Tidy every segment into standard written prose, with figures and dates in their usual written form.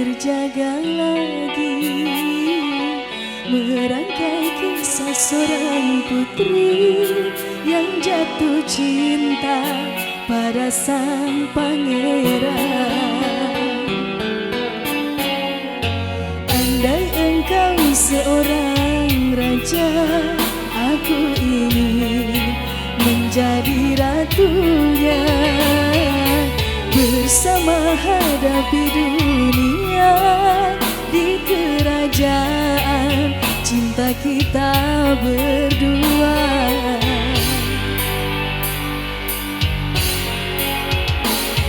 berjaga lagi, merangkai kisah seorang putri yang jatuh cinta pada sang pangeran. Andai engkau seorang raja, aku ingin menjadi ratunya, bersama hadapi dunia di kerajaan cinta kita berdua.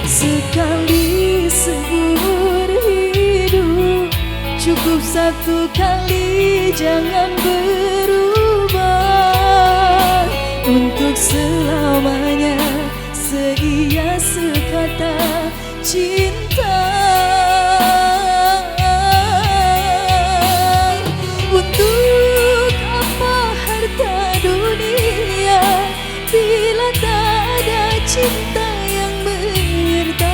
Sekali seumur hidup, cukup satu kali, jangan berubah. Untuk selamanya seia sekata cinta. Untuk apa harta dunia bila tak ada cinta yang menyertai.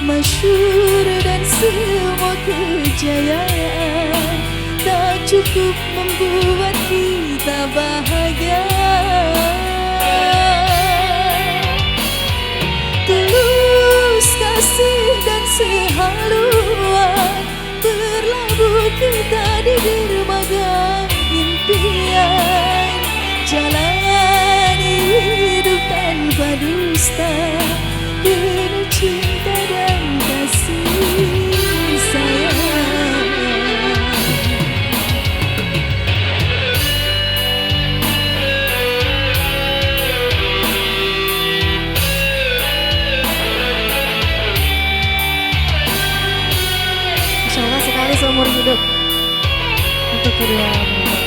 Masyhur dan semua kejayaan tak cukup membuat kita bahagia. Tulus kasih dan sehaluan, berlabuh kita di dermaga impian. Jalani hidup tanpa dusta, penuh cinta dan kasih sayang. Insyaallah sekali seumur hidup untuk kedua mempelai.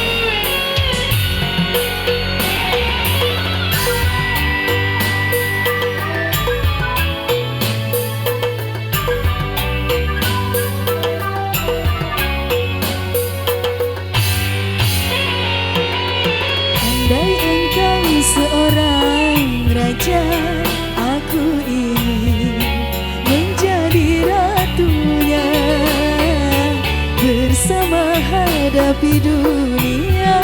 Andai engkau seorang raja, aku ingin menjadi ratunya, bersama hadapi dunia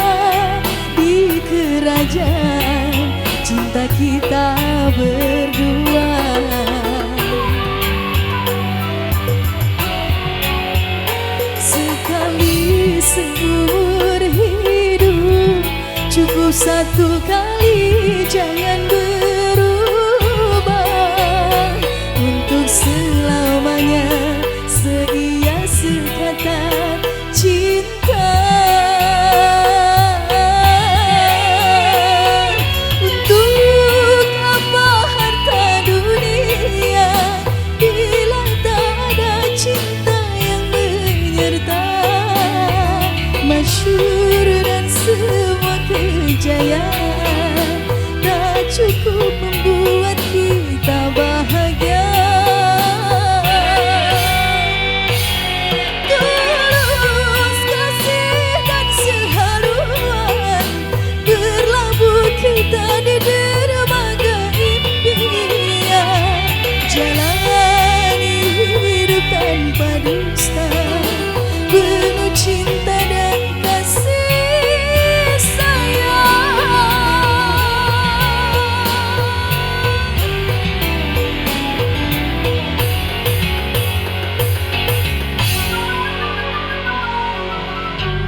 di kerajaan cinta kita berdua. Sekali seumur hidup, cukup satu kali, jangan berubah. Untuk selamanya seia sekata cinta. Untuk apa harta dunia bila tak ada cinta yang menyertai. Masyhur dan semua kejayaan tak cukup membuat kita bahagia. Tulus kasih dan sehaluan, berlabuh kita di dermaga impian. Jalani hidup tanpa dusta, penuh cinta dan kasih sayang.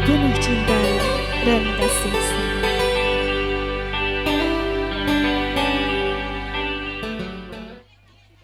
Penuh cinta dan kasih sayang.